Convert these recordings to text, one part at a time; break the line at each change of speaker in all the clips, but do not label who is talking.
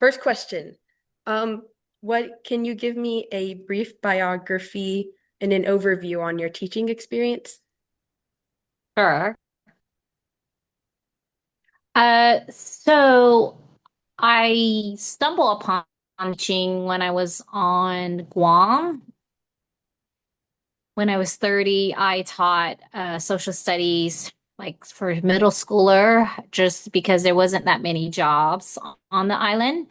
First question. What can you give me a brief biography and an overview on your teaching experience?
Sure. So I stumbled upon teaching when I was on Guam. When I was 30, I taught social studies like for middle schooler, just because there wasn't that many jobs on the island.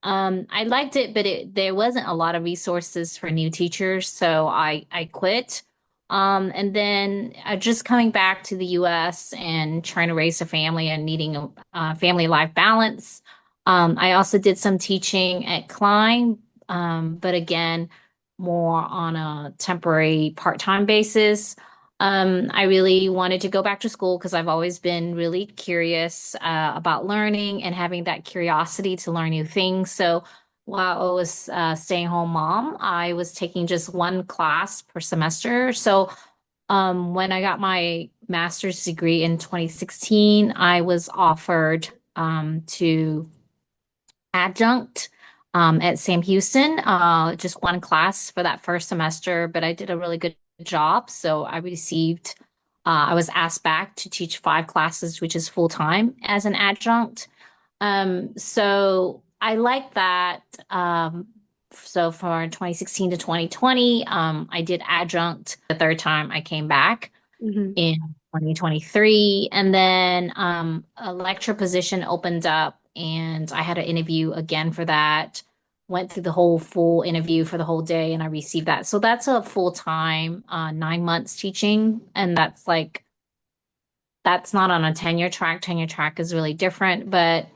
I liked it, but there wasn't a lot of resources for new teachers, so I quit. And then just coming back to the US and trying to raise a family and needing a family life balance. I also did some teaching at Klein, but again, more on a temporary part-time basis. I really wanted to go back to school because I've always been really curious about learning and having that curiosity to learn new things. So while I was staying home mom, I was taking just one class per semester. So when I got my master's degree in 2016, I was offered to adjunct at Sam Houston, just one class for that first semester, but I did a really good job. So I was asked back to teach 5 classes, which is full time as an adjunct. So I like that. So for 2016 to 2020, I did adjunct the third time I came back
Hmm.
in 2023. And then a lecture position opened up, and I had an interview again for that. Went through the whole full interview for the whole day, and I received that. So that's a full time, 9 months teaching. And that's not on a tenure track. Tenure track is really different. But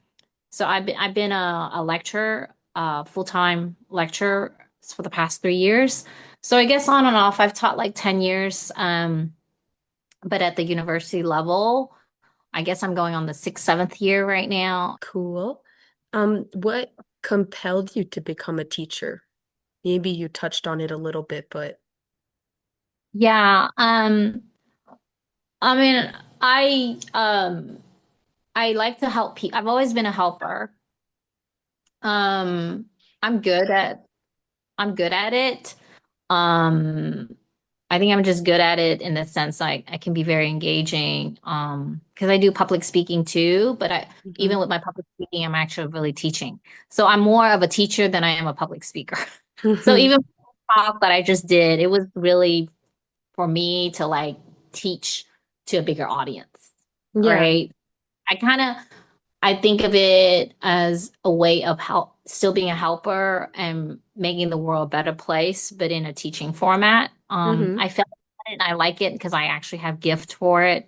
so I've been a lecturer, full time lecturer for the past 3 years. So I guess on and off, I've taught like 10 years. But at the university level, I guess I'm going on the sixth, seventh year right now.
Cool. What compelled you to become a teacher? Maybe you touched on it a little bit, but
Yeah, I mean, I like to help people. I've always been a helper. Um, I'm good at I'm good at it. Um, I think I'm just good at it in the sense like I can be very engaging. Because I do public speaking too, but even
Mhm.
with my public speaking, I'm actually really teaching. So I'm more of a teacher than I am a public speaker. So even the talk that I just did, it was really for me to like teach to a bigger audience,
Yeah.
right? I kind of I think of it as a way of help, still being a helper and making the world a better place, but in a teaching format.
Hmm.
I felt it and I like it because I actually have gift for it.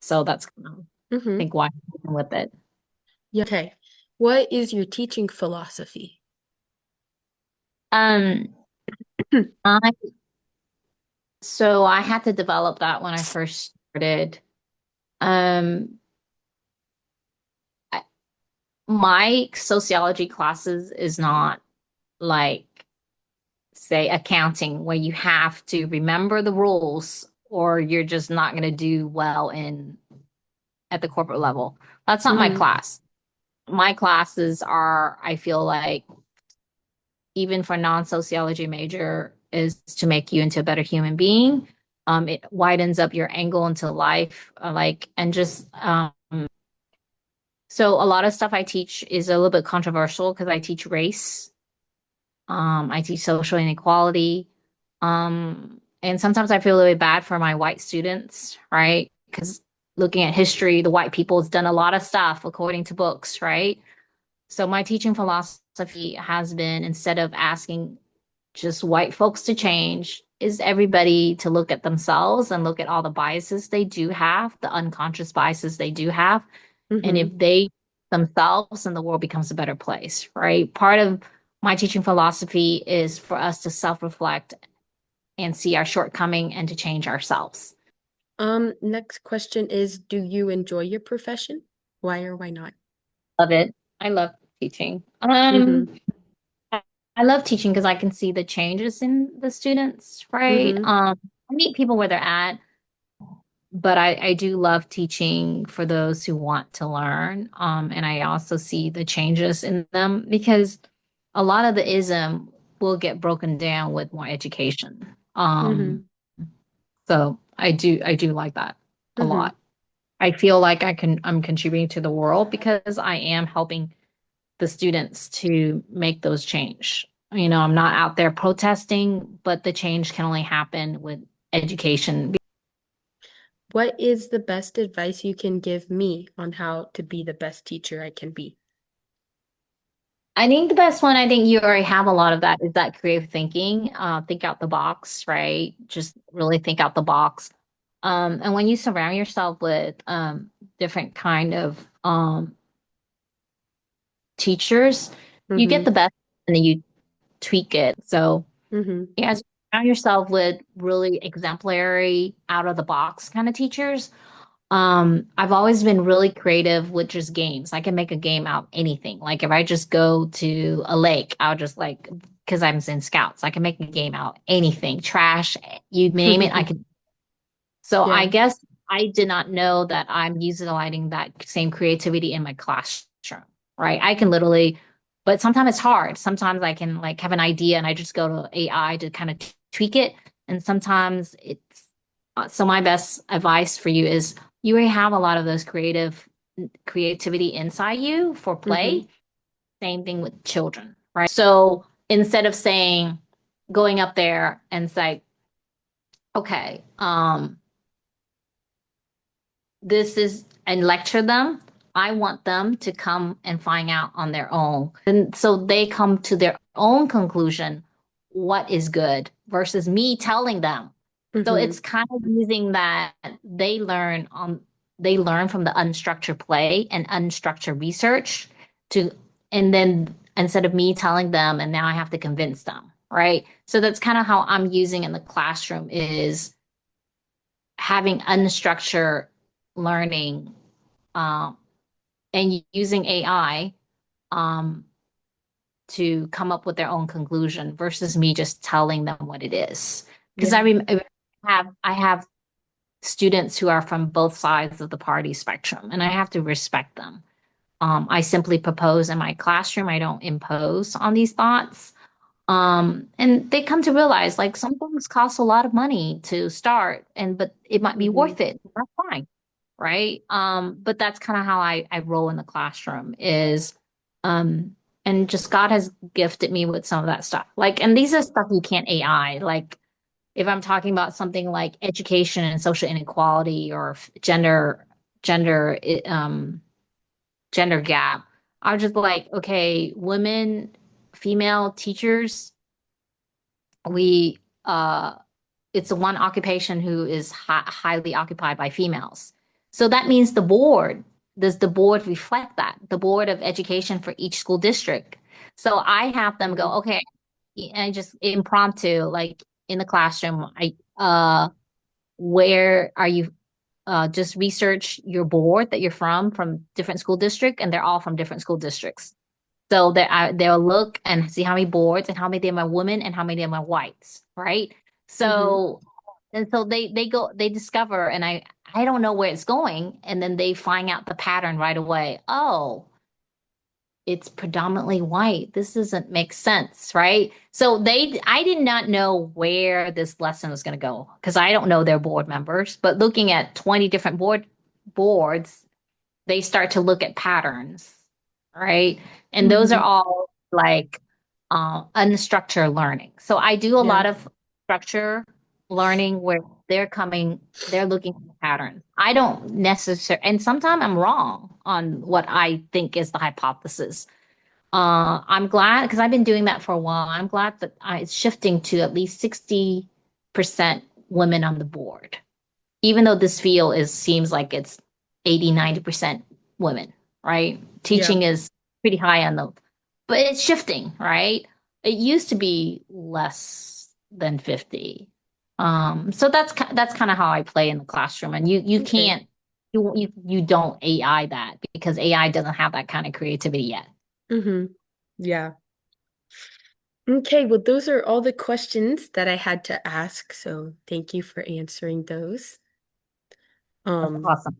So that's kind of, I
Hmm.
think why I'm sticking with it.
Yeah. Okay. What is your teaching philosophy?
Um, I, so I had to develop that when I first started. Um, I, my sociology classes is not like say accounting where you have to remember the rules or you're just not going to do well in at the corporate level. That's not my
Hmm.
class. My classes are, I feel like, even for non-sociology major, is to make you into a better human being. It widens up your angle into life, and just so a lot of stuff I teach is a little bit controversial because I teach race. I teach social inequality. And sometimes I feel really bad for my white students, right? Because looking at history, the white people has done a lot of stuff according to books, right? So my teaching philosophy has been instead of asking just white folks to change, is everybody to look at themselves and look at all the biases they do have, the unconscious biases they do have. And if
Hmm.
they themselves, and the world becomes a better place, right? Part of my teaching philosophy is for us to self-reflect and see our shortcoming and to change ourselves.
Next question is, do you enjoy your profession? Why or why not?
Love it. I love teaching.
Hmm.
I love teaching because I can see the changes in the students, right?
Hmm.
I meet people where they're at. but I do love teaching for those who want to learn. And I also see the changes in them because a lot of the ism will get broken down with more education.
Mm-hmm.
So I do like that a
Mm-hmm.
lot. I feel like I'm contributing to the world because I am helping the students to make those change. I'm not out there protesting, but the change can only happen with education.
What is the best advice you can give me on how to be the best teacher I can be?
I think the best one, I think you already have a lot of that, is that creative thinking. Think out the box, right? Just really think out the box. And when you surround yourself with different kind of teachers, you get
Mm-hmm.
the best and then you tweak it. So
Mm-hmm.
yeah, surround yourself with really exemplary, out of the box kind of teachers. I've always been really creative with just games. I can make a game out of anything. Like if I just go to a lake, I'll just like, because I'm in scouts, I can make a game out of anything, trash, you name it, I can. So I
Yeah.
guess I did not know that I'm utilizing that same creativity in my classroom, right? I can literally, but sometimes it's hard. Sometimes I can like have an idea and I just go to AI to kind of tweak it. And sometimes it's, so my best advice for you is you already have a lot of those creativity inside you for
Mm-hmm.
play. Same thing with children, right? So instead of saying, going up there and say, okay, this is and lecture them. I want them to come and find out on their own. And so they come to their own conclusion what is good versus me telling them. So
Mm-hmm.
it's kind of using that they learn from the unstructured play and unstructured research to and then instead of me telling them and now I have to convince them, right? So that's kind of how I'm using in the classroom is having unstructured learning um, and using AI um, to come up with their own conclusion versus me just telling them what it is. Because
Yeah.
I have students who are from both sides of the party spectrum, and I have to respect them. I simply propose in my classroom. I don't impose on these thoughts. And they come to realize like some things cost a lot of money to start, but it might be
Mm-hmm.
worth it. That's fine, right? But that's kind of how I roll in the classroom is um and just God has gifted me with some of that stuff. Like, and these are stuff you can't AI. Like if I'm talking about something like education and social inequality or gender gender gap, I was just like, okay, women, female teachers, we it's the one occupation who is highly occupied by females. So that means does the board reflect that? The board of education for each school district. So I have them
Mm-hmm.
go, okay, and just impromptu, like in the classroom, where are you just research your board that you're from different school district, and they're all from different school districts. So they'll look and see how many boards and how many of them are women and how many of them are whites, right?
Mm-hmm.
So and so they discover and I don't know where it's going and then they find out the pattern right away. Oh, it's predominantly white. This doesn't make sense, right? So I did not know where this lesson was going to go because I don't know their board members, but looking at 20 different boards they start to look at patterns, right? And those are
Mm-hmm.
all like unstructured learning. So I do a
Yeah.
lot of structure learning where they're looking for patterns. I don't necessarily, and sometimes I'm wrong on what I think is the hypothesis. I'm glad because I've been doing that for a while. I'm glad that it's shifting to at least 60% women on the board even though this field seems like it's 80, 90% women, right?
Yeah.
Teaching is pretty high on the, but it's shifting, right? It used to be less than 50. So that's kind of how I play in the classroom. And you
Okay.
can't you don't AI that because AI doesn't have that kind of creativity yet.
Mm-hmm. Yeah. Okay, well, those are all the questions that I had to ask, so thank you for answering those.
That's
Um,
awesome.